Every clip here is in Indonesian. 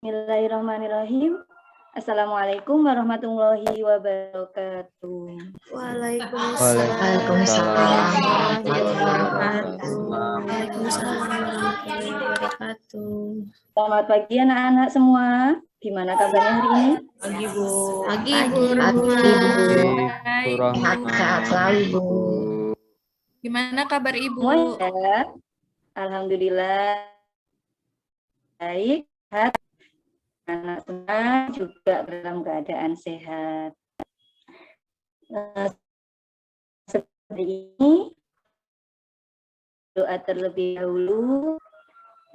Bismillahirrahmanirrahim. Assalamualaikum warahmatullahi wabarakatuh. Waalaikumsalam warahmatullahi wabarakatuh. Waalaikumsalam warahmatullahi wabarakatuh. Selamat pagi anak-anak semua. Gimana kabarnya hari ini? Pagi Bu. Pagi Pagi, Bu Rahma. Sehat selalu Bu. Gimana kabar Ibu? Semua sehat? Alhamdulillah baik. Sehat. Anak semua juga dalam keadaan sehat. Seperti ini, doa terlebih dahulu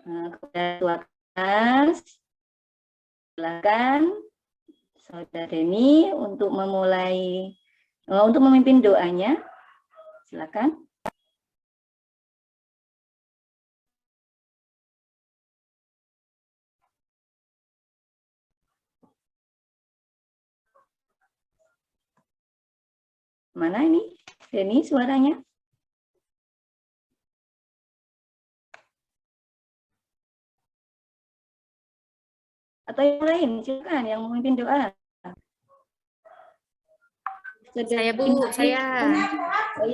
kepada Tuhan. Silakan Saudara Deni untuk memimpin doanya. Silakan. Mana ini? Deni suaranya? Atau yang lain, silakan yang memimpin doa. Saya Bu, saya. Oh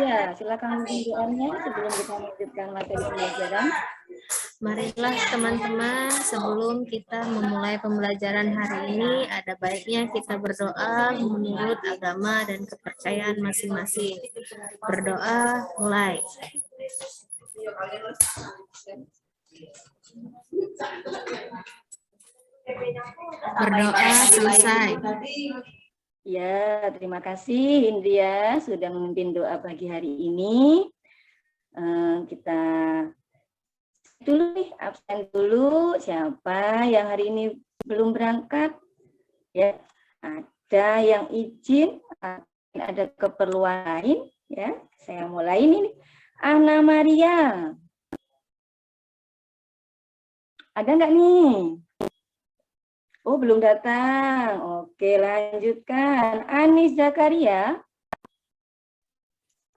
iya, silakan memimpin doanya sebelum kita melanjutkan materi pembelajaran. Marilah teman-teman, sebelum kita memulai pembelajaran hari ini, ada baiknya kita berdoa menurut agama dan kepercayaan masing-masing. Berdoa, mulai. Berdoa, selesai. Ya, terima kasih Indria sudah memimpin doa pagi hari ini. Kita dulu nih, absen dulu. Siapa yang hari ini belum berangkat? Ya, ada yang izin, ada keperluan lain. Ya, saya mulai ini. Ana Maria. Ada nggak nih? Oh, belum datang. Oke, lanjutkan. Anis Zakaria.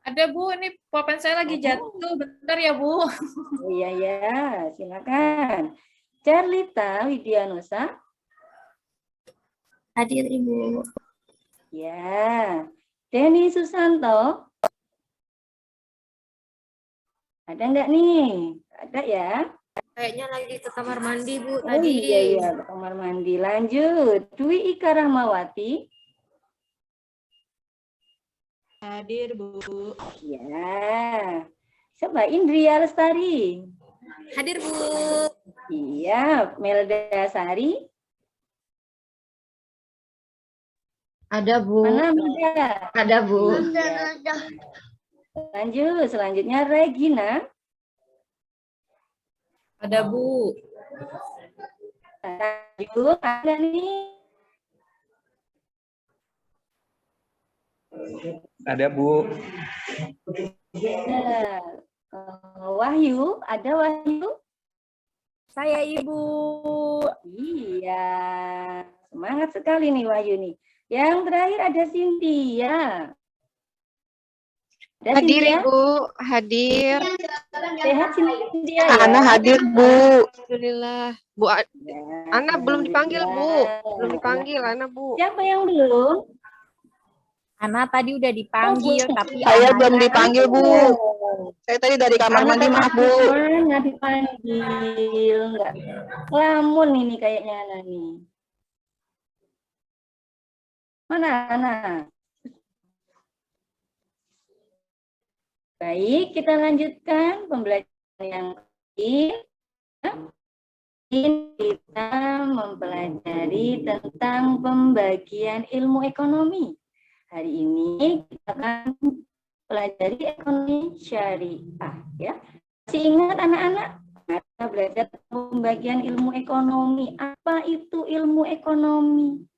Ada Bu, ini pulpen saya lagi jatuh. Bentar ya Bu. Oh iya ya, silakan. Carlita Widianusa. Hadir Ibu. Ya. Denny Susanto. Ada nggak nih? Ada ya? Kayaknya lagi ke kamar mandi Bu Oh tadi. iya, ke kamar mandi. Lanjut. Dwi Ika Rahmawati. Hadir Bu. Ya. Coba Indria Lestari. Hadir Bu. Iya. Melda Sari. Ada Bu. Mana Melda? Ada Bu. Iya. Lanjut. Selanjutnya Regina. Ada Bu. Lanjut. Ada nih. Ada Bu. Wahyu, ada Wahyu? Saya Ibu. Iya, semangat sekali nih Wahyu nih. Yang terakhir ada Cynthia. Ada Hadir Cynthia? Ibu, hadir. Sehat Cynthia ya? Ana hadir Bu. Alhamdulillah. Bu, Ya, Ana belum dipanggil Bu. alhamdulillah. Belum dipanggil Ana Bu. Siapa yang belum? Ana tadi udah dipanggil, tapi Saya Ana belum dipanggil Bu. Saya tadi dari kamar mandi, maaf Bu. Mana dipanggil? Enggak. Lamun ini kayaknya Ana nih. Mana Ana? Baik, kita lanjutkan pembelajaran yang lain. Kita mempelajari tentang pembagian ilmu ekonomi. Hari ini kita akan pelajari ekonomi syariah. Ya. Masih ingat anak-anak? Kita belajar tentang pembagian ilmu ekonomi. Apa itu ilmu ekonomi?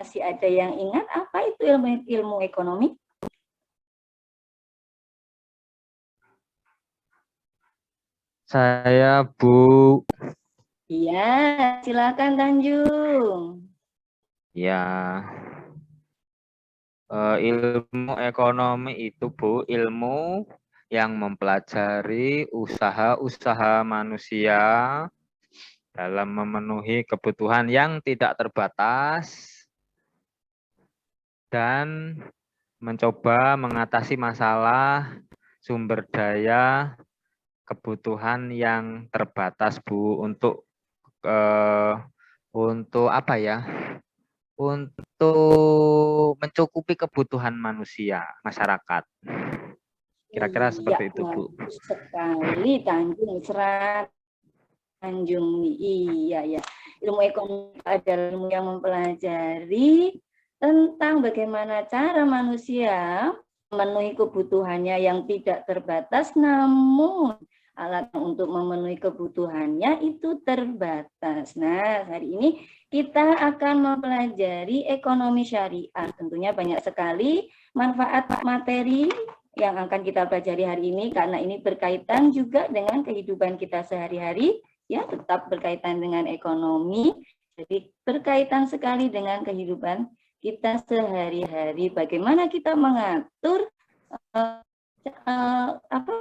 Masih ada yang ingat apa itu ilmu ekonomi? Saya Bu. Iya, silakan Tanjung. Ya. Ilmu ekonomi itu Bu, ilmu yang mempelajari usaha-usaha manusia dalam memenuhi kebutuhan yang tidak terbatas dan mencoba mengatasi masalah sumber daya kebutuhan yang terbatas, Bu, untuk apa ya? Untuk mencukupi kebutuhan manusia, masyarakat. Kira-kira seperti itu, Bu. Bagus sekali, Tanjung. Iya, ya. Ilmu ekonomi adalah ilmu yang mempelajari tentang bagaimana cara manusia memenuhi kebutuhannya yang tidak terbatas, namun alat untuk memenuhi kebutuhannya itu terbatas. Nah, hari ini kita akan mempelajari ekonomi syariah. Tentunya banyak sekali manfaat materi yang akan kita pelajari hari ini, karena ini berkaitan juga dengan kehidupan kita sehari-hari, ya, tetap berkaitan dengan ekonomi, jadi berkaitan sekali dengan kehidupan kita sehari-hari. Bagaimana kita mengatur apa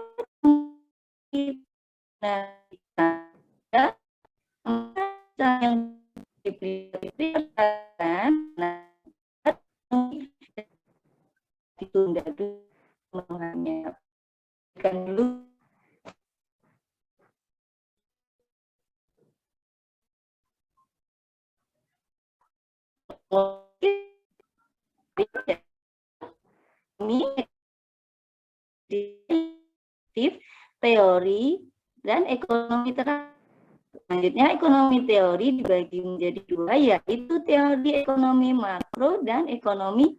yang diberikan, ditunda dulu menuhannya. Kan dulu teori dan ekonomi terakhir. Selanjutnya ekonomi teori dibagi menjadi dua, yaitu teori ekonomi makro dan ekonomi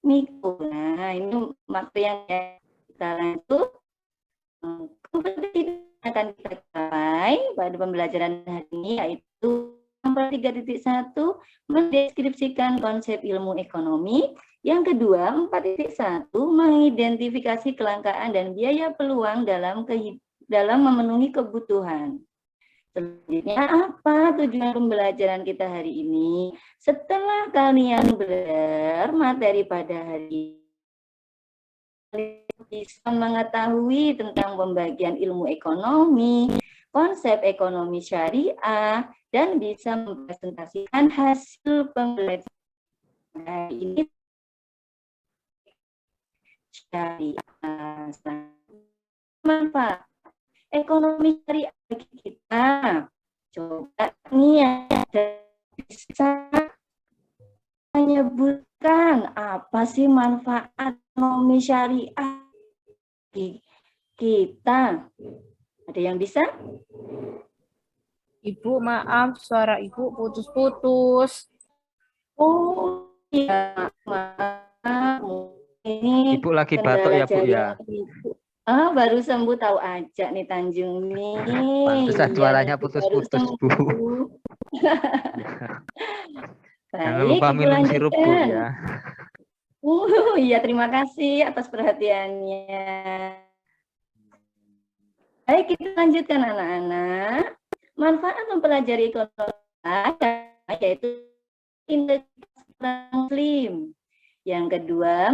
mikro. Nah, ini materi yang kita lanjut. Kompetisi akan kita capai pada pembelajaran hari ini, yaitu 3.1 mendeskripsikan konsep ilmu ekonomi. Yang kedua, 4.1 mengidentifikasi kelangkaan dan biaya peluang dalam memenuhi kebutuhan. Selanjutnya, apa tujuan pembelajaran kita hari ini? Setelah kalian belajar materi pada hari ini, bisa mengetahui tentang pembagian ilmu ekonomi, konsep ekonomi syariah, dan bisa mempresentasikan hasil pembelajaran hari ini syariah. Manfaat ekonomi syariah bagi kita. Coba nih ada bisa menyebutkan apa sih manfaat ekonomi syariah kita? Ada yang bisa? Ibu, maaf, suara Ibu putus-putus. Oh iya, maaf. Ini Ibu lagi batuk ya, Bu, ya? Baru sembuh, tahu aja nih Tanjung nih. Pantesan suaranya putus-putus, Bu. Jangan lupa minum sirup, Bu, ya. Iya, terima kasih atas perhatiannya. Baik, kita lanjutkan anak-anak. Manfaat mempelajari ekonomi yaitu integrasi muslim. Yang kedua,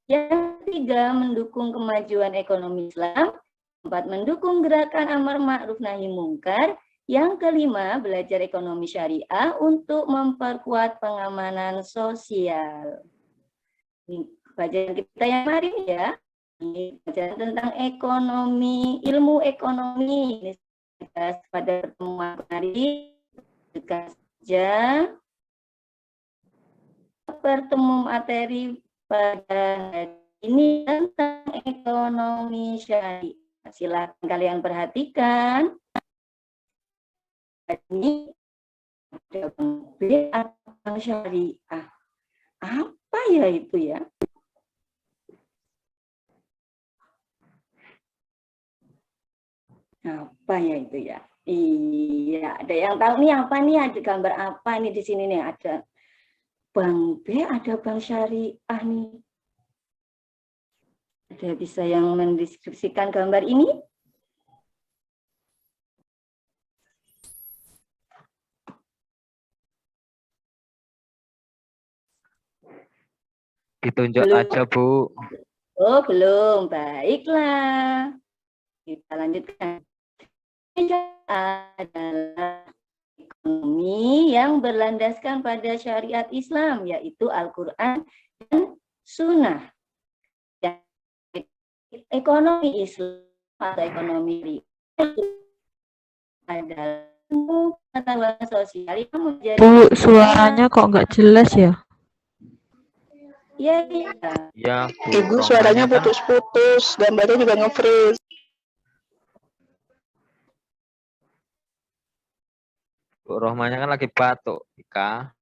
yang ketiga, mendukung kemajuan ekonomi Islam. 4, mendukung gerakan amar ma'ruf nahi mungkar. Yang kelima, belajar ekonomi syariah untuk memperkuat pengamanan sosial. Ini pelajaran kita yang kemarin ya. Ini pelajaran tentang ekonomi, ilmu ekonomi. Ini pada pertemuan kemarin saja pertemuan materi pada hari ini tentang ekonomi syariah. Silakan kalian perhatikan. Ini ada bank atau bank syariah. Apa ya itu ya? Apa ya itu ya? Iya, ada yang tahu nih apa nih? Ada gambar apa nih di sini nih? Ada bank B, ada bank syariah nih. Ada bisa yang mendeskripsikan gambar ini? Ditunjuk Belum. aja, Bu. Oh Oh, belum. Baiklah. Kita lanjutkan. Adalah ekonomi yang berlandaskan pada syariat Islam, yaitu Al-Quran dan Sunnah. Dan ekonomi Islam atau ekonomi adalah pengetahuan sosial yang menjadi Bu, suaranya kok nggak jelas ya? ya, Ya, Bu. Ibu suaranya Rohmanya kan putus-putus, gambarnya juga nge-freeze. Bu Rohmanya kan lagi batuk, Ika.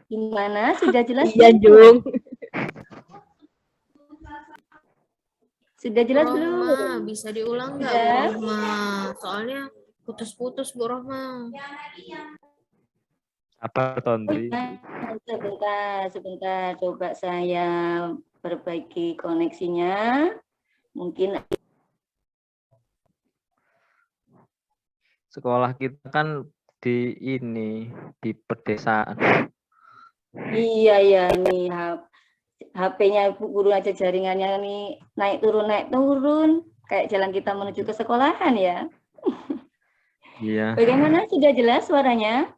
gimana? Sudah jelas? Iya, belum? Jung. Sudah jelas Rohma, belum? bisa diulang nggak, Bu Sudah? Rohma? Soalnya putus-putus, Bu Rohma. Apa Tondri? Sebentar. Coba saya perbaiki koneksinya. Mungkin Sekolah kita kan di pedesaan. iya ini HP-nya Ibu Guru aja jaringannya ini naik turun kayak jalan kita menuju ke sekolahan ya. Iya. Bagaimana, sudah jelas suaranya?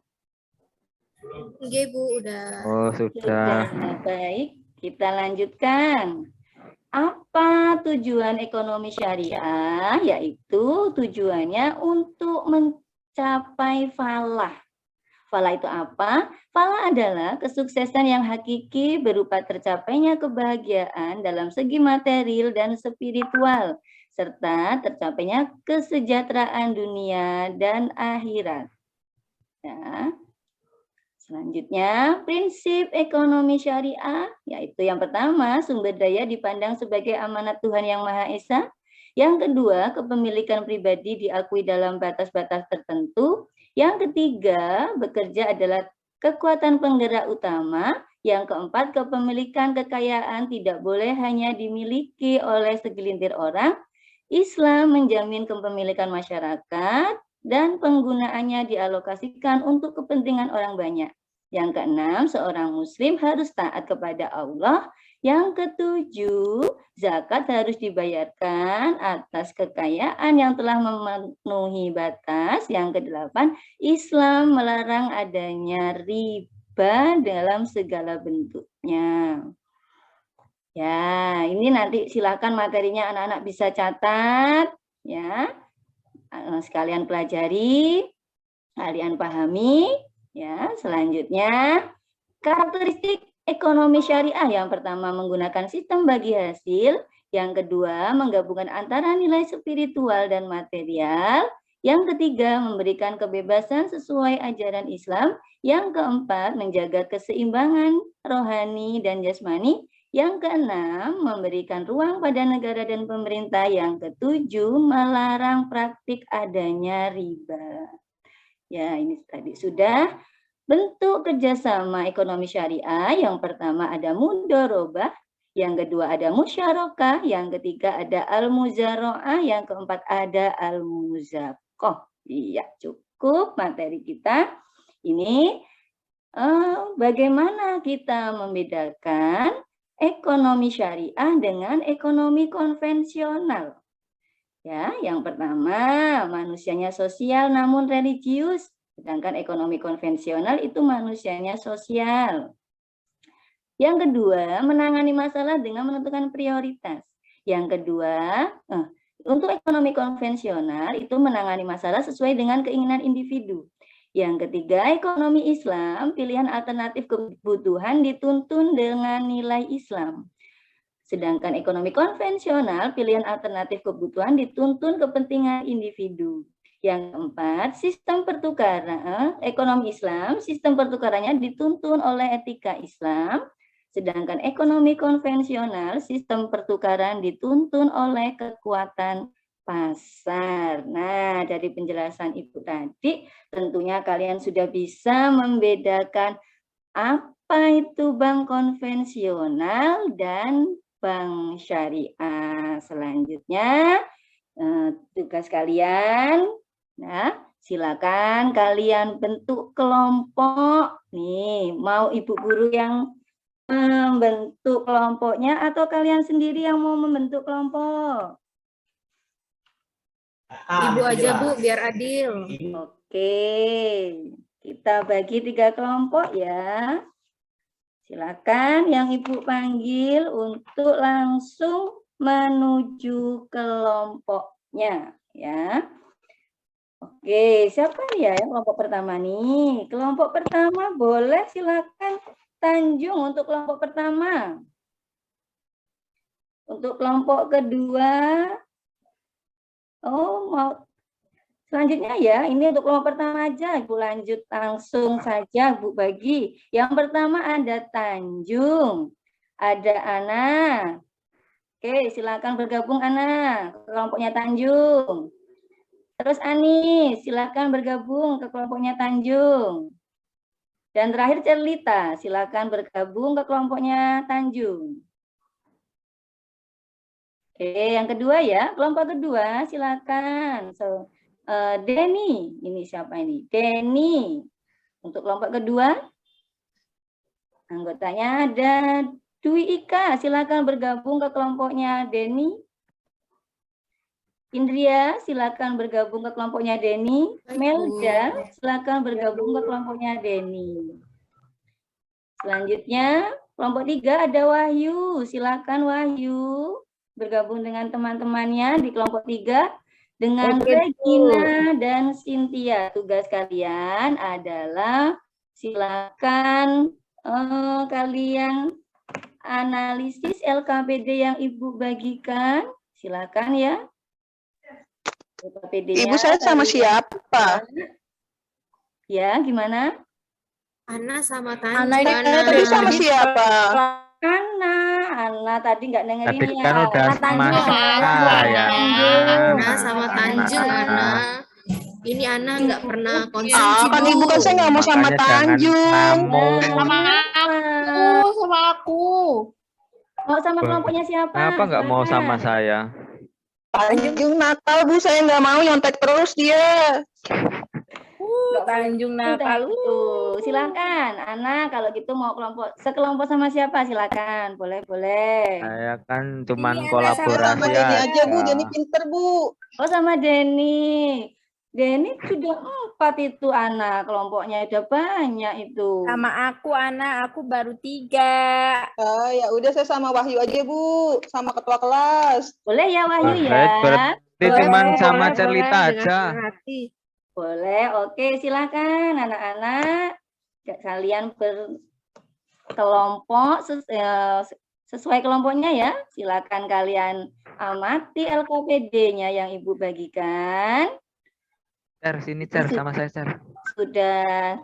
Oke, Bu, udah. Oh, sudah. Baik, kita lanjutkan. Apa tujuan ekonomi syariah? Yaitu tujuannya untuk mencapai falah. Falah itu apa? Falah adalah kesuksesan yang hakiki berupa tercapainya kebahagiaan dalam segi material dan spiritual, serta tercapainya kesejahteraan dunia dan akhirat. Ya. Selanjutnya, prinsip ekonomi syariah, yaitu yang pertama, sumber daya dipandang sebagai amanat Tuhan Yang Maha Esa. Yang kedua, kepemilikan pribadi diakui dalam batas-batas tertentu. Yang ketiga, bekerja adalah kekuatan penggerak utama. Yang keempat, kepemilikan kekayaan tidak boleh hanya dimiliki oleh segelintir orang. Islam menjamin kepemilikan masyarakat dan penggunaannya dialokasikan untuk kepentingan orang banyak. Yang keenam, seorang muslim harus taat kepada Allah. Yang ketujuh, zakat harus dibayarkan atas kekayaan yang telah memenuhi batas. Yang kedelapan, Islam melarang adanya riba dalam segala bentuknya. Ya, ini nanti silakan materinya anak-anak bisa catat, ya. Sekalian pelajari, kalian pahami. Ya, selanjutnya karakteristik ekonomi syariah. Yang pertama, menggunakan sistem bagi hasil. Yang kedua, menggabungkan antara nilai spiritual dan material. Yang ketiga, memberikan kebebasan sesuai ajaran Islam. Yang keempat, menjaga keseimbangan rohani dan jasmani. Yang keenam, memberikan ruang pada negara dan pemerintah. Yang ketujuh, melarang praktik adanya riba. Ya, ini tadi sudah. Bentuk kerjasama ekonomi syariah, yang pertama ada mudharabah, yang kedua ada musyarakah, yang ketiga ada al-muzaro'ah, yang keempat ada al-muzakoh. Iya, cukup materi kita. Ini bagaimana kita membedakan ekonomi syariah dengan ekonomi konvensional. Ya, yang pertama, manusianya sosial namun religius, sedangkan ekonomi konvensional itu manusianya sosial. Yang kedua, menangani masalah dengan menentukan prioritas. Yang kedua, untuk ekonomi konvensional itu menangani masalah sesuai dengan keinginan individu. Yang ketiga, ekonomi Islam, pilihan alternatif kebutuhan dituntun dengan nilai Islam. Sedangkan ekonomi konvensional, pilihan alternatif kebutuhan dituntun kepentingan individu. Yang keempat, sistem pertukaran ekonomi Islam, sistem pertukarannya dituntun oleh etika Islam. Sedangkan ekonomi konvensional, sistem pertukaran dituntun oleh kekuatan pasar. Nah, dari penjelasan Ibu tadi, tentunya kalian sudah bisa membedakan apa itu bank konvensional dan bank syariah. Selanjutnya, tugas kalian, nah, silakan kalian bentuk kelompok. Nih, mau Ibu Guru yang membentuk kelompoknya atau kalian sendiri yang mau membentuk kelompok? Ibu aja Bu, biar adil. Oke, kita bagi 3 kelompok ya. Silakan yang Ibu panggil untuk langsung menuju kelompoknya ya. Oke, siapa ya yang kelompok pertama nih? Kelompok pertama boleh silakan Tanjung untuk kelompok pertama. Untuk kelompok kedua, mau selanjutnya ya, ini untuk kelompok pertama aja, Ibu lanjut langsung saja, Bu bagi. Yang pertama ada Tanjung, ada Ana. Oke, silakan bergabung Ana, kelompoknya Tanjung. Terus Ani, silakan bergabung ke kelompoknya Tanjung. Dan terakhir Cerlita, silakan bergabung ke kelompoknya Tanjung. Oke, yang kedua ya, kelompok kedua silakan. Denny, ini siapa ini? Denny. Untuk kelompok kedua, anggotanya ada Dwi Ika, silakan bergabung ke kelompoknya Denny. Indria, silakan bergabung ke kelompoknya Denny. Melda, silakan bergabung ke kelompoknya Denny. Selanjutnya, kelompok 3 ada Wahyu, silakan Wahyu bergabung dengan teman-temannya di kelompok 3. Dengan Regina dan Cynthia, tugas kalian adalah silakan kalian analisis LKPD yang Ibu bagikan. Silakan ya. Ibu saya sama siapa? Ya, gimana? Ana sama Ana Tanjung. ini Tadi sama siapa? Ana tadi nggak dengerin Tadi ya. kan udah sama saya. Ana sama Tanjung, Ana. Ini Ana nggak pernah konsumsi. Kan ibu kan saya nggak mau sama Makanya jangan Tanjung. Sama aku. Mau sama kelompoknya siapa? Kenapa nggak mau sama saya? Tanjung nakal Bu, saya nggak mau nyontek terus dia. Tanjung nakal. Silakan, Ana. Kalau gitu mau sekelompok sama siapa? Silakan, boleh. Saya kan cuman Ini kolaborasi Sama Denny aja Bu, aja. Denny pinter Bu. Oh, sama Denny. Denny sudah 4 itu, Ana. Kelompoknya udah banyak itu. Sama aku, Ana. Aku baru 3. Ya udah saya sama Wahyu aja Bu, sama ketua kelas. Boleh ya, Wahyu ya? Berarti cuman sama Cerlita aja. Boleh, oke, silakan anak-anak. Kalian berkelompok sesuai kelompoknya ya. Silakan kalian amati LKPD-nya yang Ibu bagikan. Cer, sini Cer, sama saya Cer. Sudah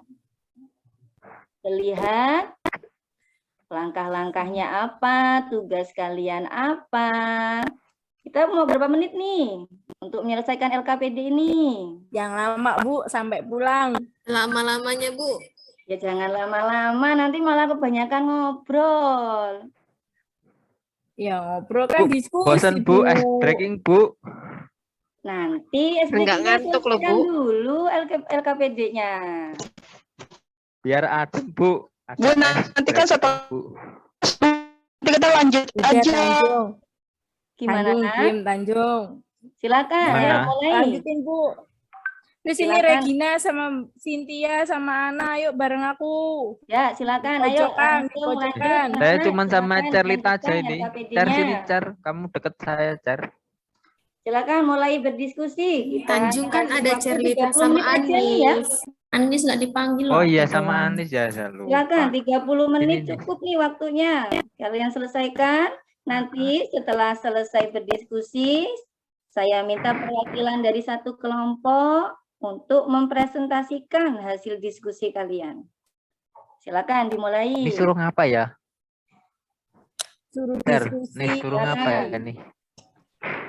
terlihat langkah-langkahnya apa, tugas kalian apa. Kita mau berapa menit nih untuk menyelesaikan LKPD ini? Yang lama, Bu, sampai pulang. Lama-lamanya Bu. Ya jangan lama-lama, nanti malah kebanyakan ngobrol. Ya ngobrol kan Bu, diskusi. bosan Bu, breaking Bu. Nanti Enggak ngantuk loh, Bu. dulu LKPD-nya. Biar adem Bu. Bu, nanti kan setelah nanti kita lanjut Udah, aja. Tanjung. Gimana? Tanjung, Jim, Tanjung. Silakan, Gimana? ayo mulai. Lanjutin, Bu. Di sini Silakan. Regina sama Cynthia sama Ana, ayo bareng aku. Ya, silakan. Ayo, Pojokan, langsung pojokan. lanjut. Saya Nah, cuman sama silakan Cerlita aja lanjutkan ini. LKPD-nya. Cer, sini Cer. Kamu deket saya Cer. Silakan mulai berdiskusi. Kita Tanjung kan kasih ada waktu Cerlita 30 sama menit aja nih ya. Anis. Anis nggak dipanggil Oh loh, iya gitu sama doang. Anis ya, saya lupa. Silakan 30 menit Ini nih. cukup nih waktunya. Kalian selesaikan. Nanti setelah selesai berdiskusi, saya minta perwakilan dari satu kelompok untuk mempresentasikan hasil diskusi kalian. Silakan dimulai. Ini suruh ngapa ya? Suruh Cer, diskusi. nih suruh ngapa ya nih?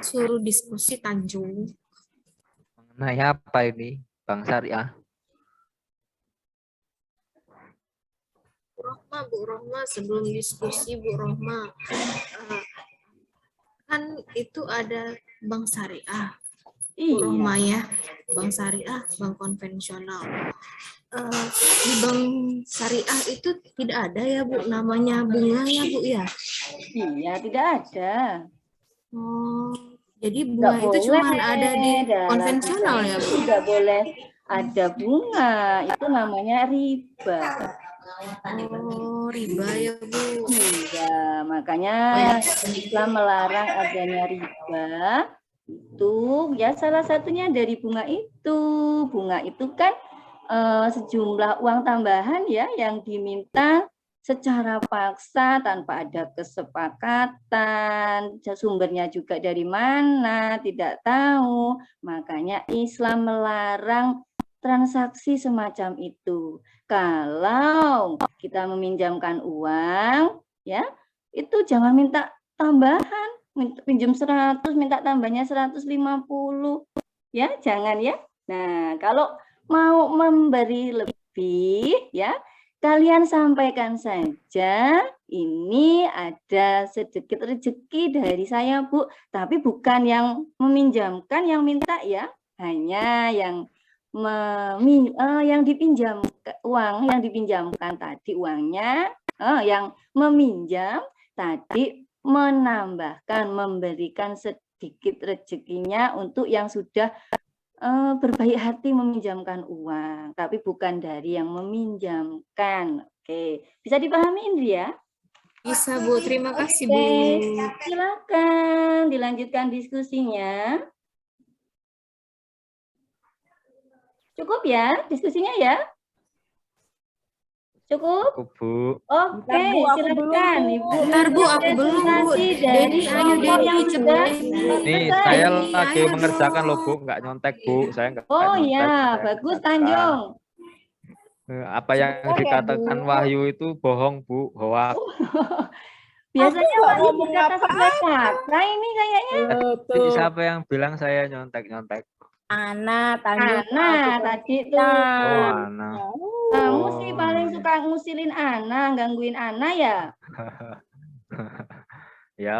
Suruh diskusi Tanjung. Mengenai apa ini? Bang Syariah. Bu Rohma, sebelum diskusi Bu Rohma, kan itu ada Bank Syariah, Bu Iya. Rohma ya, Bank Syariah, bank konvensional. Di bank syariah itu tidak ada ya Bu, namanya bunga ya Bu ya? Iya, tidak ada. Oh, jadi Nggak bunga itu boleh cuma ada di dalam konvensional ya Bu? tidak boleh ada bunga, itu namanya riba. Oh, riba ya Bu. Iya, makanya Islam melarang adanya riba. Itu ya salah satunya dari bunga itu. Bunga itu kan sejumlah uang tambahan ya yang diminta secara paksa tanpa ada kesepakatan, sumbernya juga dari mana tidak tahu. Makanya Islam melarang transaksi semacam itu. Kalau kita meminjamkan uang, ya itu jangan minta tambahan, pinjam 100, minta tambahnya 150, ya jangan ya. Nah, kalau mau memberi lebih, ya kalian sampaikan saja, ini ada sedikit rezeki dari saya Bu, tapi bukan yang meminjamkan, yang minta ya, hanya yang yang dipinjam uang yang dipinjamkan tadi uangnya, yang meminjam tadi menambahkan, memberikan sedikit rezekinya untuk yang sudah berbaik hati meminjamkan uang, tapi bukan dari yang meminjamkan. Oke, bisa dipahami Indri ya? Bisa Bu, terima kasih Bu. Silakan dilanjutkan diskusinya. Cukup ya diskusinya ya? Cukup? Bu. Oke, silakan Ibu. Bentar Bu, aku belum Bu. Dari Ayo yang Denny, sudah Nih, selesai. saya Denny, lagi ayo mengerjakan dong. loh Bu, nggak nyontek Bu. Saya nggak Oh nyontek. ya, saya bagus mengerjakan. Tanjung. Apa yang dikatakan Wahyu itu bohong Bu, hoak. Biasanya nggak Wahyu ngomong berkata apa-apa. kata ini kayaknya. Tadi siapa yang bilang saya nyontek-nyontek? Ana, Tanjung. Ana tadi tuh. Oh, Ana. Kamu Oh. sih paling suka ngusilin Ana, gangguin Ana ya? Ya,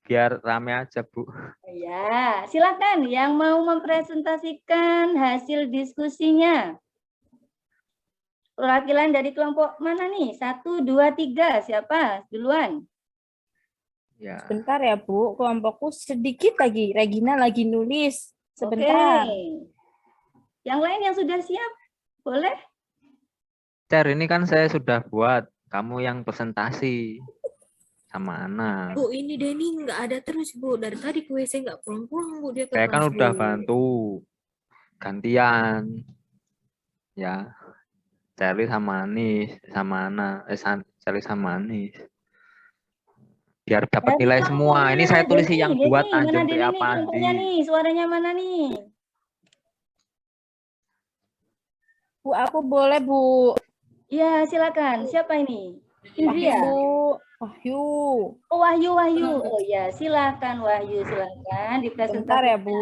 biar rame aja Bu. Ya, silakan yang mau mempresentasikan hasil diskusinya. Perwakilan dari kelompok mana nih? 1, 2, 3. Siapa duluan? Ya. Sebentar ya Bu, kelompokku sedikit lagi. Regina lagi nulis. Sebentar. Oke. Yang lain yang sudah siap, boleh? Cer, ini kan saya sudah buat. Kamu yang presentasi sama Ana. Bu, ini Denny nggak ada terus Bu. Dari tadi ke WC nggak pulang-pulang Bu dia ke Saya kan kelas, udah Bu. bantu gantian. Ya. Charlie sama Anis, sama Ana. Charlie sama Anis. Biar dapat nilai semua. Ini saya tulis yang buat Tanjung Tria Pandi. Nih, suaranya mana nih? Bu, aku boleh Bu. Ya, silakan. Siapa ini? Indri ya? Bu, Wahyu. Oh, Wahyu. Oh ya, silakan Wahyu, silakan dipresentasikan. Bentar ya Bu.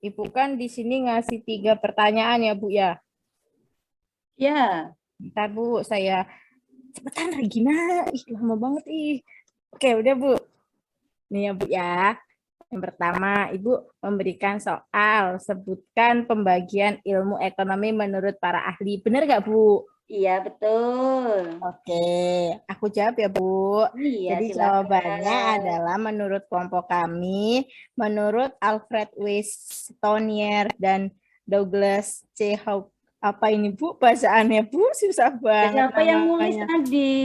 Ibu kan di sini ngasih 3 pertanyaan ya Bu ya. Ya. Bentar Bu, saya cepetan Regina. Ih, lama banget ih. Oke, udah Bu. Nih ya Bu ya. Yang pertama, Ibu memberikan soal. Sebutkan pembagian ilmu ekonomi menurut para ahli. Benar nggak Bu? Iya, betul. Oke, aku jawab ya Bu. Iya, Jadi silakan. jawabannya adalah menurut kelompok kami, menurut Alfred Westonyer dan Douglas C. Howe. Apa ini Bu? Bacaannya Bu, susah banget. Siapa yang nulis namanya. tadi?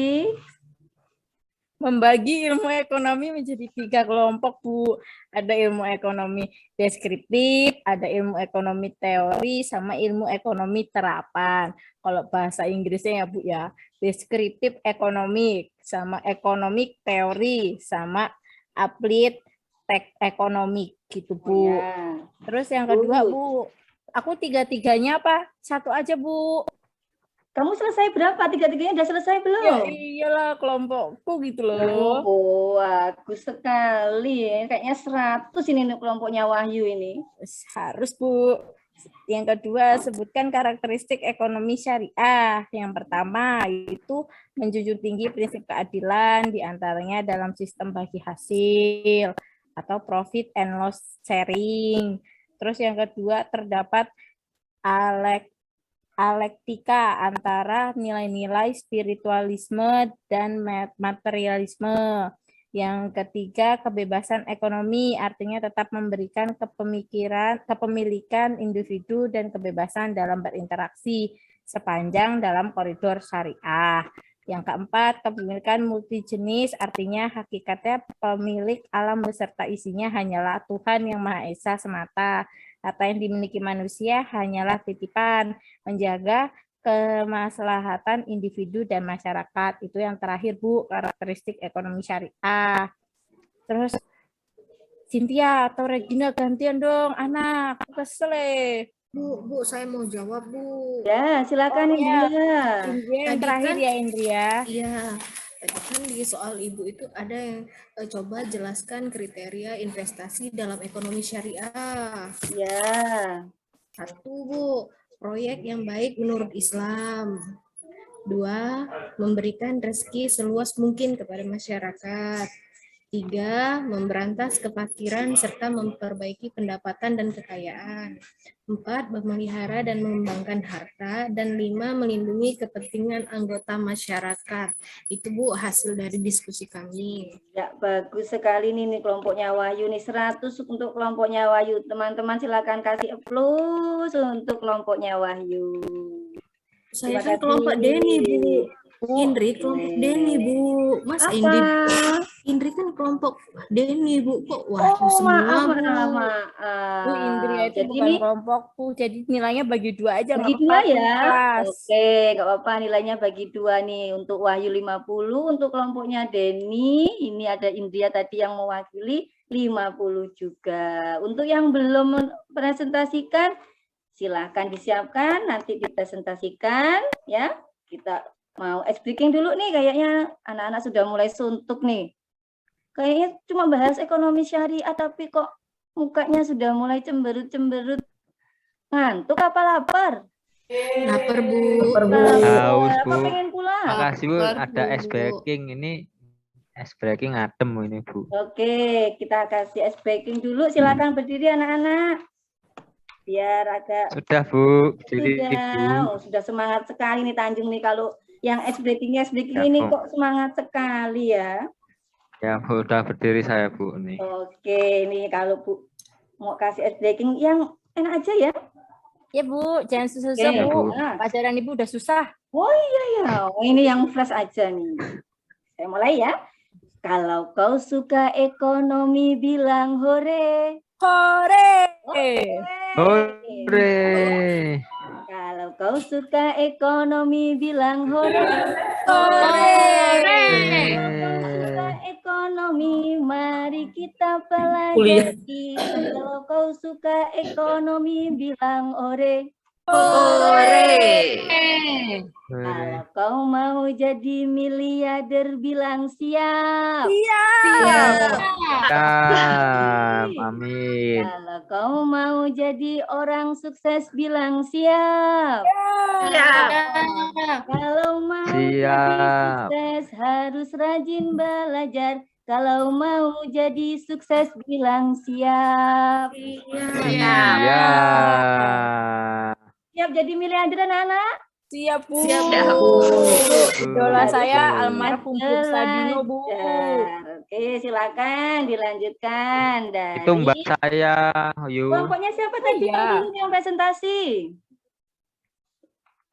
Membagi ilmu ekonomi menjadi 3 kelompok Bu. Ada ilmu ekonomi deskriptif, ada ilmu ekonomi teori, sama ilmu ekonomi terapan. Kalau bahasa Inggrisnya ya Bu ya, deskriptif ekonomi, sama ekonomi teori, sama applied ekonomi gitu Bu. Ya. Terus yang kedua Bu, aku 3-3-nya apa? 1 aja Bu. Kamu selesai berapa? 3-3-nya udah selesai belum? Ya iyalah kelompokku gitu loh. Oh, bagus sekali. Kayaknya 100 ini kelompoknya Wahyu ini. Harus Bu. Yang kedua, sebutkan karakteristik ekonomi syariah. Yang pertama, itu menjunjung tinggi prinsip keadilan, diantaranya dalam sistem bagi hasil atau profit and loss sharing. Terus yang kedua, terdapat dialektika antara nilai-nilai spiritualisme dan materialisme. Yang ketiga, kebebasan ekonomi, artinya tetap memberikan kepemilikan individu dan kebebasan dalam berinteraksi sepanjang dalam koridor syariah. Yang keempat, kepemilikan multijenis, artinya hakikatnya pemilik alam beserta isinya hanyalah Tuhan yang Maha Esa semata. Harta yang dimiliki manusia hanyalah titipan, menjaga kemaslahatan individu dan masyarakat. Itu yang terakhir, Bu, karakteristik ekonomi syariah. Terus, Cynthia atau Regina gantian dong, anak. Aku kesel. Bu, saya mau jawab, Bu. Ya, silakan Indria. Indria yang Tadi terakhir kan- ya, Indria. Iya, tadi kan di soal Ibu itu ada yang coba jelaskan kriteria investasi dalam ekonomi syariah. Ya. 1, Bu, proyek yang baik menurut Islam. 2, memberikan rezeki seluas mungkin kepada masyarakat. 3, memberantas kefakiran serta memperbaiki pendapatan dan kekayaan. 4, memelihara dan mengembangkan harta. Dan 5, melindungi kepentingan anggota masyarakat. Itu, Bu, hasil dari diskusi kami. Ya, bagus sekali nih kelompoknya Wahyu nih, 100 untuk kelompoknya Wahyu. Teman-teman silakan kasih plus untuk kelompoknya Wahyu. Saya Terima kan kasih. kelompok Denny, Bu. Indri kelompok Denny, Bu. Mas Apa? Indri kan kelompok Denny, Bu. Kok Wahyu Oh, semua, maaf, Bu? maaf. Bu, Indria itu Jadi bukan ini kelompokku, jadi nilainya bagi 2 aja. bagi nggak apa-apa, 2 ya. kelas. Oke, nggak apa-apa, nilainya bagi 2 nih. Untuk Wahyu 50, untuk kelompoknya Denny, ini ada Indria tadi yang mewakili 50 juga. Untuk yang belum presentasikan, silahkan disiapkan, nanti dipresentasikan ya. Kita mau ice breaking dulu nih, kayaknya anak-anak sudah mulai suntuk nih. Kayaknya cuma bahas ekonomi syariah, tapi kok mukanya sudah mulai cemberut-cemberut. Ngantuk apa lapar? Lapar, Bu. Haus, Apa Bu. pengen pulang? Makasih, Bu. Lapar, Ada Bu. es breaking. Ini es breaking adem ini, Bu. Oke, kita kasih ice breaking dulu. Silakan berdiri anak-anak. Biar agak Sudah, Bu. Jadi, Bu. sudah. Oh, sudah semangat sekali nih Tanjung nih, kalau yang ice breaking Ya, ini Bu. kok semangat sekali ya. Ya, Bu. Udah berdiri saya, Bu. Nih. Oke, nih kalau Bu mau kasih ice breaking yang enak aja ya. Ya, Bu, jangan susah-susah, Oke, Bu. Bu. nah. Pelajaran Ibu udah susah. Oh iya ya, oh, ini yang flash aja nih. Saya mulai ya. Kalau kau suka ekonomi bilang hore. Hore! Hore. Kalau kau suka ekonomi bilang hore. Hore! Suka ekonomi, mari kita pelajari. Kalau kau suka ekonomi bilang hore. Kalau kau mau jadi miliarder bilang siap. Siap. Amin. Kalau kau mau jadi orang sukses bilang siap. Kalau mau jadi Siap. sukses harus rajin belajar. Kalau mau jadi sukses bilang siap. Siap. Siap jadi miliarder anak-anak? Siap, Bu. Siap, Idola saya Betul. almarhum Bu Sadino, Bu. Belajar. Oke, silakan dilanjutkan dari Itu Mbak saya. Yuk. kelompoknya siapa tadi iya. yang presentasi?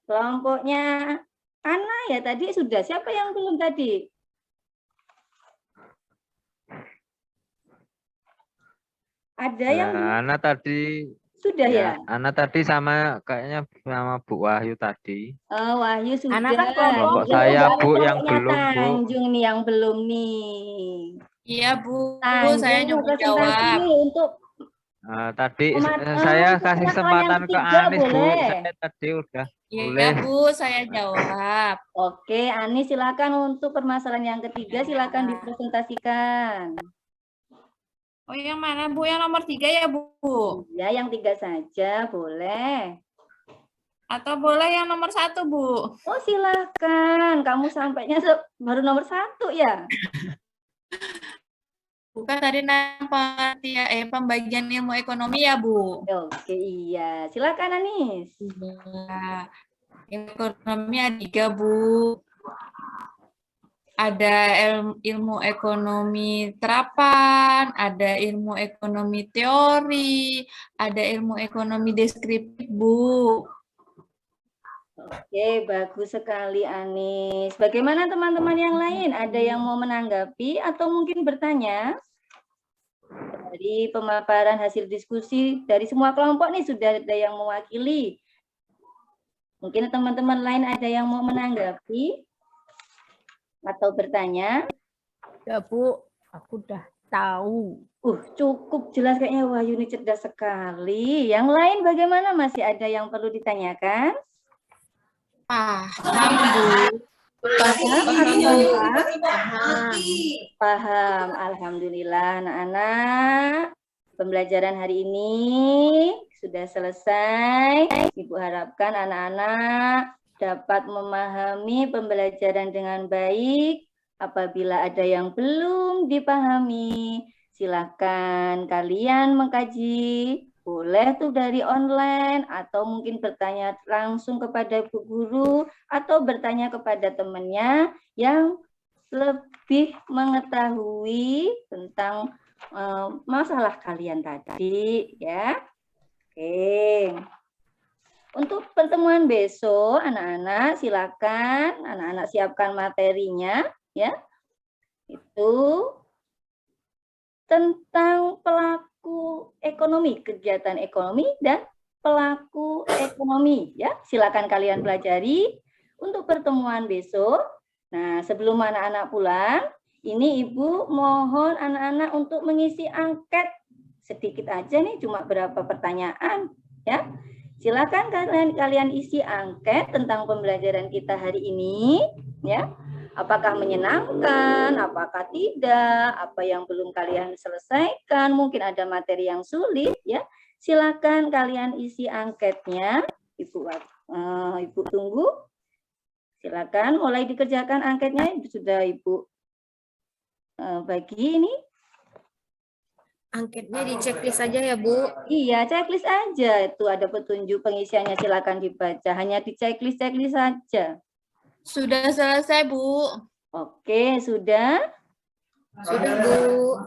Kelompoknya Ana ya tadi sudah. Siapa yang belum tadi? Ada yang Ana tadi sudah ya? Ana tadi sama kayaknya sama Bu Wahyu tadi. Oh, Wahyu sudah. Ana kan kelompok saya, Bu, yang Kelompoknya belum, Bu. Tanjung nih yang belum nih. Iya, Bu. Tanjung Saya mau nyoba presentasi jawab. nih untuk Tadi Pemat- saya untuk kasih pengetahuan kesempatan yang ke ketiga, Anis, Bu. boleh? Saya tadi udah Iya, boleh. Bu, saya jawab. Oke, Ani silakan untuk permasalahan yang ketiga silakan dipresentasikan. Oh, yang mana, Bu? Yang nomor 3 ya, Bu? Ya, yang 3 saja boleh. Atau boleh yang nomor 1, Bu? Oh, silakan. Kamu sampainya baru nomor 1 ya? Bukan tadi pembagian ilmu ekonomi ya, Bu? Oke, iya. Silakan Anis. Iya. Ekonomi ada 3, Bu. Ada ilmu ekonomi terapan, ada ilmu ekonomi teori, ada ilmu ekonomi deskriptif, Bu. Oke, bagus sekali Anis. Bagaimana teman-teman yang lain? Ada yang mau menanggapi atau mungkin bertanya? Dari pemaparan hasil diskusi dari semua kelompok nih sudah ada yang mewakili. Mungkin teman-teman lain ada yang mau menanggapi atau bertanya? Ya Bu, aku udah tahu. Cukup jelas kayaknya Wahyu ini cerdas sekali. Yang lain bagaimana? Masih ada yang perlu ditanyakan? Paham, Bu. Paham atau paham? Alhamdulillah anak-anak. Pembelajaran hari ini sudah selesai. Ibu harapkan anak-anak dapat memahami pembelajaran dengan baik. Apabila ada yang belum dipahami, silakan kalian mengkaji. Boleh tuh dari online atau mungkin bertanya langsung kepada ibu guru atau bertanya kepada temannya yang lebih mengetahui tentang masalah kalian tadi ya. Oke. Untuk pertemuan besok, anak-anak silakan, anak-anak siapkan materinya, ya. Itu tentang pelaku ekonomi, kegiatan ekonomi dan pelaku ekonomi, ya. Silakan kalian pelajari untuk pertemuan besok. Nah, sebelum anak-anak pulang, ini Ibu mohon anak-anak untuk mengisi angket sedikit aja nih, cuma berapa pertanyaan, ya. Silakan kalian isi angket tentang pembelajaran kita hari ini, ya. Apakah menyenangkan, apakah tidak, apa yang belum kalian selesaikan, mungkin ada materi yang sulit, ya. Silakan kalian isi angketnya. Ibu tunggu. Silakan mulai dikerjakan angketnya, sudah Ibu bagi ini. Angketnya di checklist saja ya, Bu. Iya, checklist aja. Itu ada petunjuk pengisiannya, silakan dibaca. Hanya di checklist saja. Sudah selesai, Bu. Oke, sudah? Sudah, Bu.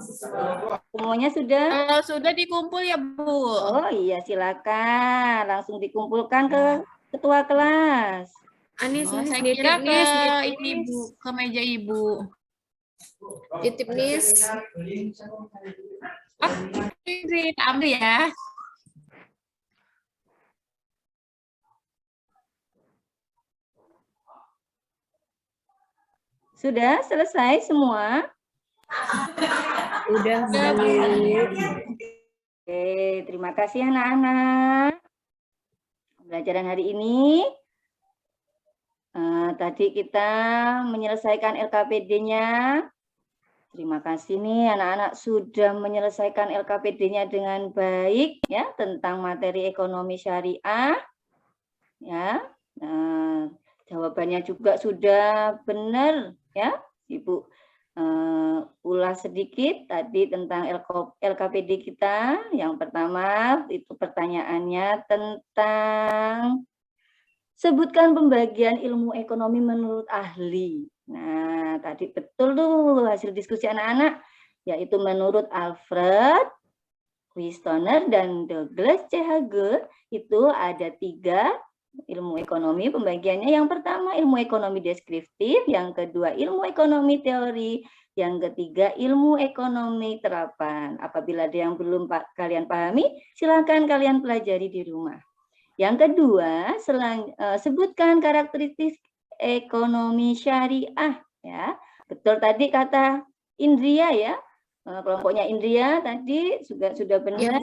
Semuanya sudah? Sudah dikumpul ya, Bu. Oh iya, silakan. Langsung dikumpulkan ke ketua kelas. Anis, Saya kira ke ini, Bu, ke meja Ibu. Titip Nis. Ambil ya. Sudah selesai semua? Udah, Bu. Oke, terima kasih anak-anak. Pembelajaran hari ini tadi kita menyelesaikan LKPD-nya. Terima kasih nih anak-anak sudah menyelesaikan LKPD-nya dengan baik ya tentang materi ekonomi syariah. Ya. Nah, jawabannya juga sudah benar ya. Ibu ulas sedikit tadi tentang LKPD kita. Yang pertama itu pertanyaannya tentang sebutkan pembagian ilmu ekonomi menurut ahli. Nah, tadi betul tuh hasil diskusi anak-anak, yaitu menurut Alfred, Wistoner, dan Douglas C. Hage, itu ada 3 ilmu ekonomi pembagiannya. Yang pertama ilmu ekonomi deskriptif, yang kedua ilmu ekonomi teori, yang ketiga ilmu ekonomi terapan. Apabila ada yang belum kalian pahami, silakan kalian pelajari di rumah. Yang kedua, sebutkan karakteristik ekonomi syariah ya. Betul tadi kata Indria ya. Kelompoknya Indria tadi sudah benar. Ya,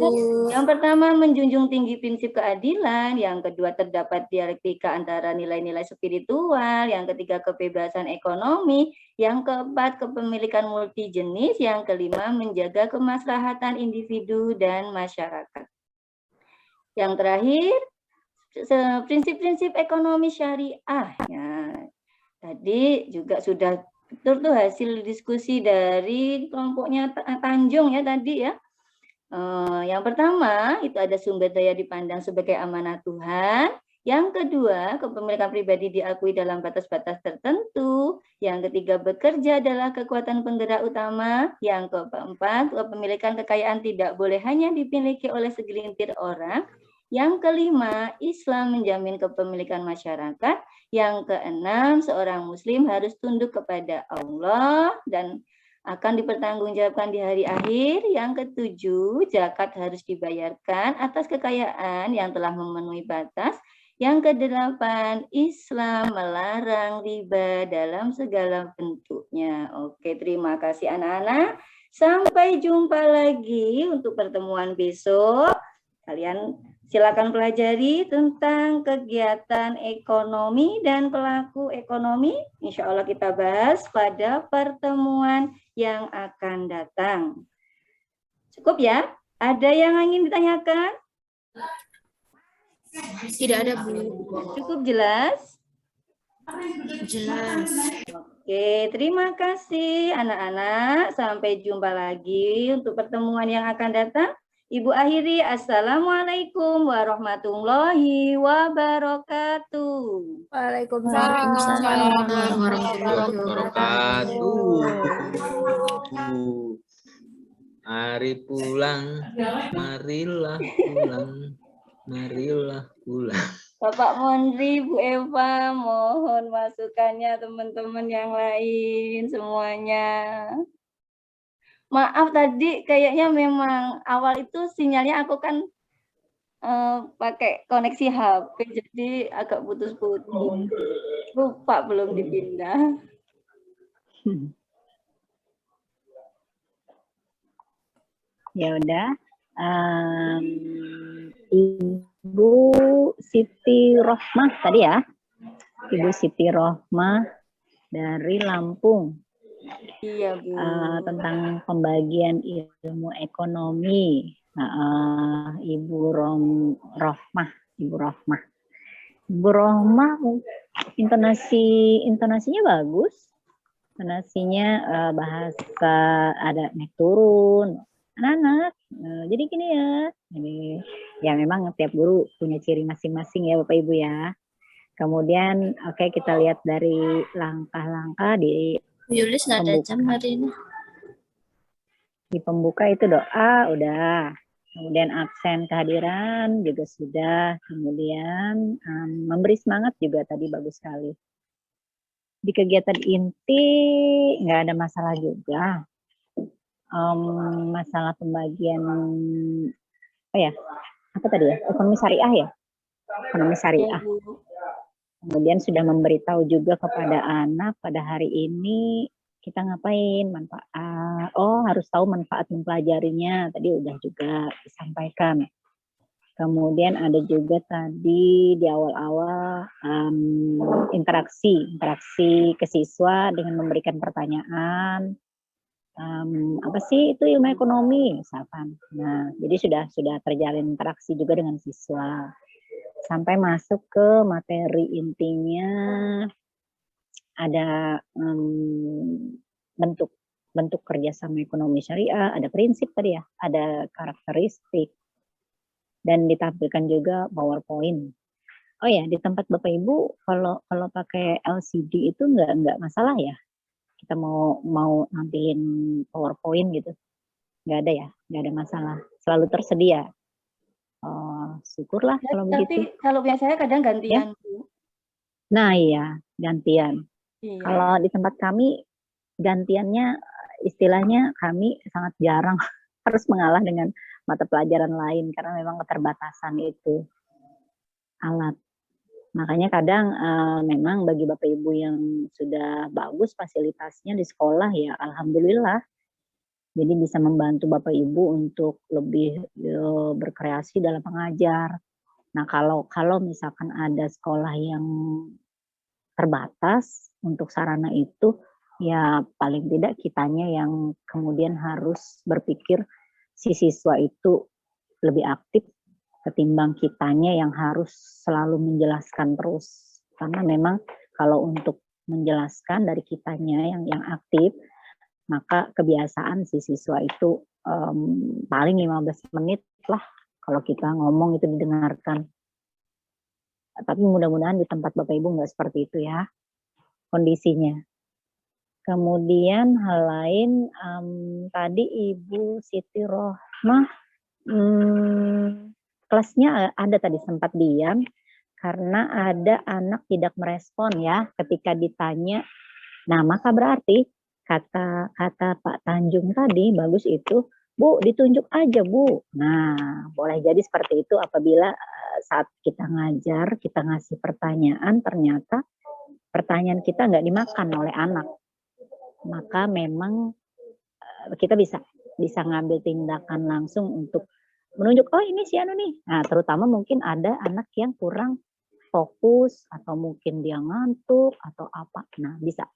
yang pertama menjunjung tinggi prinsip keadilan, yang kedua terdapat dialektika antara nilai-nilai spiritual, yang ketiga kebebasan ekonomi, yang keempat kepemilikan multijenis, yang kelima menjaga kemaslahatan individu dan masyarakat. Yang terakhir prinsip-prinsip ekonomi syariah. Ya, tadi juga sudah betul tuh hasil diskusi dari kelompoknya Tanjung ya tadi ya. Yang pertama itu ada sumber daya dipandang sebagai amanah Tuhan. Yang kedua, kepemilikan pribadi diakui dalam batas-batas tertentu. Yang ketiga, bekerja adalah kekuatan penggerak utama. Yang keempat, kepemilikan kekayaan tidak boleh hanya dimiliki oleh segelintir orang. Yang kelima, Islam menjamin kepemilikan masyarakat. Yang keenam, seorang muslim harus tunduk kepada Allah dan akan dipertanggungjawabkan di hari akhir. Yang ketujuh, zakat harus dibayarkan atas kekayaan yang telah memenuhi batas. Yang kedelapan, Islam melarang riba dalam segala bentuknya. Oke, terima kasih anak-anak. Sampai jumpa lagi untuk pertemuan besok. Kalian silakan pelajari tentang kegiatan ekonomi dan pelaku ekonomi. Insya Allah kita bahas pada pertemuan yang akan datang. Cukup ya? Ada yang ingin ditanyakan? Tidak ada, Bu. Cukup jelas? Jelas. Oke, terima kasih anak-anak. Sampai jumpa lagi untuk pertemuan yang akan datang. Ibu akhiri, Assalamualaikum warahmatullahi wabarakatuh. Waalaikumsalam warahmatullahi wabarakatuh. Mari pulang, marilah pulang, marilah pulang. Bapak Mondri, Bu Eva, mohon masukannya teman-teman yang lain semuanya. Maaf tadi kayaknya memang awal itu sinyalnya aku kan pakai koneksi HP jadi agak putus-putus. Lupa belum dipindah. Ya udah. Ibu Siti Rohmah tadi ya. Ibu Siti Rohmah dari Lampung. Iya, Bu. Tentang pembagian ilmu ekonomi. Ibu Rohmah. Ibu Rohmah intonasinya bagus. Intonasinya bahasa ada naik turun. Anak-anak, jadi gini ya. Ya memang tiap guru punya ciri masing-masing ya Bapak Ibu ya. Kemudian oke, kita lihat dari langkah-langkah di Yulis nggak ada jam hari ini. Di pembuka itu doa udah. Kemudian absen kehadiran juga sudah. Kemudian memberi semangat juga tadi bagus sekali. Di kegiatan inti nggak ada masalah juga. Masalah pembagian apa tadi ya, ekonomi syariah ya, ekonomi syariah. Kemudian sudah memberitahu juga kepada anak pada hari ini kita ngapain, manfaat, harus tahu manfaat mempelajarinya, tadi udah juga disampaikan. Kemudian ada juga tadi di awal-awal interaksi ke siswa dengan memberikan pertanyaan. Apa sih itu ilmu ekonomi misalkan. Nah, jadi sudah terjalin interaksi juga dengan siswa. Sampai masuk ke materi intinya ada bentuk kerjasama ekonomi syariah, ada prinsip tadi ya, ada karakteristik, dan ditampilkan juga PowerPoint. Oh ya, di tempat Bapak Ibu kalau pakai LCD itu nggak masalah ya? Kita mau nampilin PowerPoint gitu, nggak ada masalah, selalu tersedia. Syukurlah kalau begitu. Tapi kalau biasanya kadang gantian, Bu. Nah iya, gantian. Iya. Kalau di tempat kami gantiannya istilahnya kami sangat jarang harus mengalah dengan mata pelajaran lain karena memang keterbatasan itu alat. Makanya kadang memang bagi Bapak Ibu yang sudah bagus fasilitasnya di sekolah ya alhamdulillah. Jadi bisa membantu Bapak Ibu untuk lebih berkreasi dalam mengajar. Nah, kalau misalkan ada sekolah yang terbatas untuk sarana itu, ya paling tidak kitanya yang kemudian harus berpikir si siswa itu lebih aktif ketimbang kitanya yang harus selalu menjelaskan terus. Karena memang kalau untuk menjelaskan dari kitanya yang aktif, maka kebiasaan si siswa itu paling 15 menit lah kalau kita ngomong itu didengarkan. Tapi mudah-mudahan di tempat Bapak Ibu nggak seperti itu ya kondisinya. Kemudian hal lain, tadi Ibu Siti Rohmah, kelasnya ada tadi sempat diam karena ada anak tidak merespon ya ketika ditanya. Nah, maka berarti kata Pak Tanjung tadi bagus itu, Bu, ditunjuk aja, Bu. Nah, boleh jadi seperti itu apabila saat kita ngajar, kita ngasih pertanyaan, ternyata pertanyaan kita nggak dimakan oleh anak. Maka memang kita bisa ngambil tindakan langsung untuk menunjuk, oh ini si Anu nih. Nah, terutama mungkin ada anak yang kurang fokus atau mungkin dia ngantuk atau apa. Nah, bisa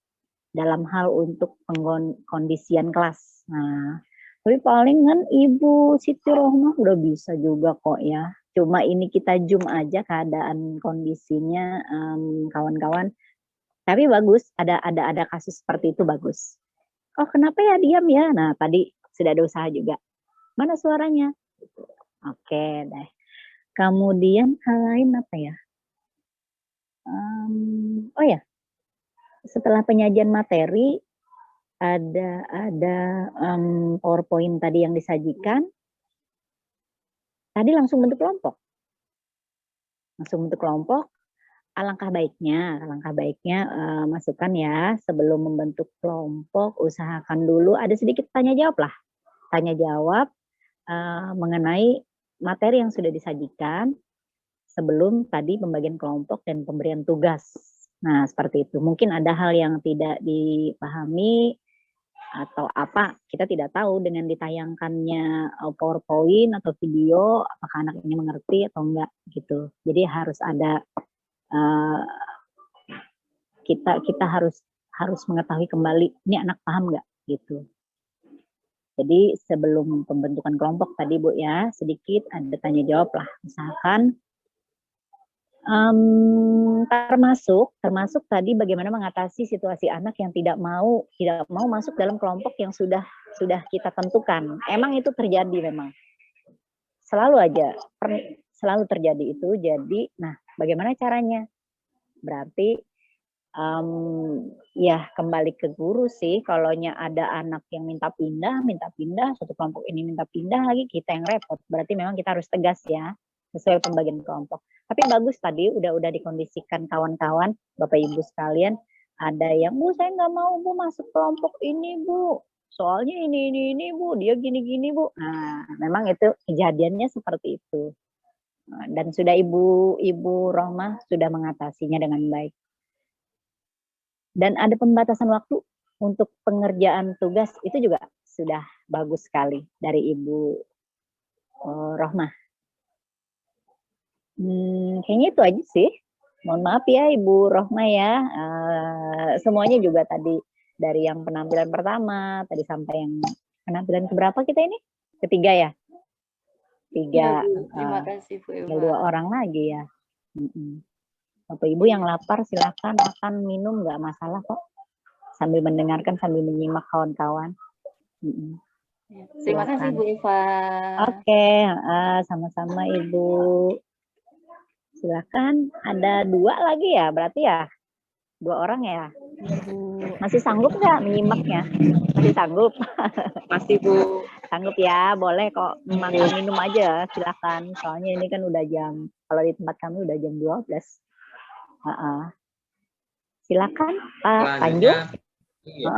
dalam hal untuk pengkondisian kelas. Nah, tapi paling kan Ibu Siti Rohmah udah bisa juga kok ya. Cuma ini kita zoom aja keadaan kondisinya kawan-kawan. Tapi bagus, ada kasus seperti itu bagus. Oh, kenapa ya diam ya? Nah, tadi sudah ada usaha juga. Mana suaranya? Oke deh. Kemudian hal lain apa ya? Oh ya, setelah penyajian materi ada PowerPoint tadi yang disajikan. Tadi langsung bentuk kelompok. Alangkah baiknya masukkan ya sebelum membentuk kelompok, usahakan dulu ada sedikit tanya jawab mengenai materi yang sudah disajikan sebelum tadi pembagian kelompok dan pemberian tugas. Nah, seperti itu. Mungkin ada hal yang tidak dipahami atau apa, kita tidak tahu dengan ditayangkannya PowerPoint atau video, apakah anak ini mengerti atau enggak gitu. Jadi harus ada kita harus mengetahui kembali ini anak paham nggak gitu. Jadi sebelum pembentukan kelompok tadi Bu ya sedikit ada tanya jawab lah, misalkan termasuk tadi bagaimana mengatasi situasi anak yang tidak mau masuk dalam kelompok yang sudah kita tentukan. Emang itu terjadi memang selalu terjadi itu. Jadi, nah bagaimana caranya? Berarti ya kembali ke guru sih. Kalonya ada anak yang minta pindah, satu kelompok ini minta pindah lagi, kita yang repot. Berarti memang kita harus tegas ya, sesuai pembagian kelompok. Tapi bagus tadi udah dikondisikan kawan-kawan, Bapak Ibu sekalian. Ada yang, Bu saya nggak mau Bu masuk kelompok ini Bu. Soalnya ini Bu, dia gini-gini Bu. Nah, memang itu kejadiannya seperti itu. Dan sudah Ibu Rohmah sudah mengatasinya dengan baik. Dan ada pembatasan waktu untuk pengerjaan tugas, itu juga sudah bagus sekali dari Ibu Rohmah. Kayaknya itu aja sih. Mohon maaf ya Ibu Rohmah ya. Semuanya juga tadi dari yang penampilan pertama, tadi sampai yang penampilan keberapa kita ini? Ketiga ya? Tiga. Terima kasih Bu Eva. 2 orang lagi ya. Bapak Ibu yang lapar silakan makan minum, nggak masalah kok. Sambil mendengarkan, sambil menyimak kawan-kawan. Terima kasih Bu Eva. Oke, sama-sama Ibu. Silakan. Ada 2 lagi ya, berarti ya 2 orang ya. Masih sanggup nggak menyimaknya? Masih sanggup? Masih Bu. Sanggup ya, boleh kok makan minum aja, silakan. Soalnya ini kan udah jam, kalau di tempat kami udah jam 12. Silakan Pak Tanjung. Iya.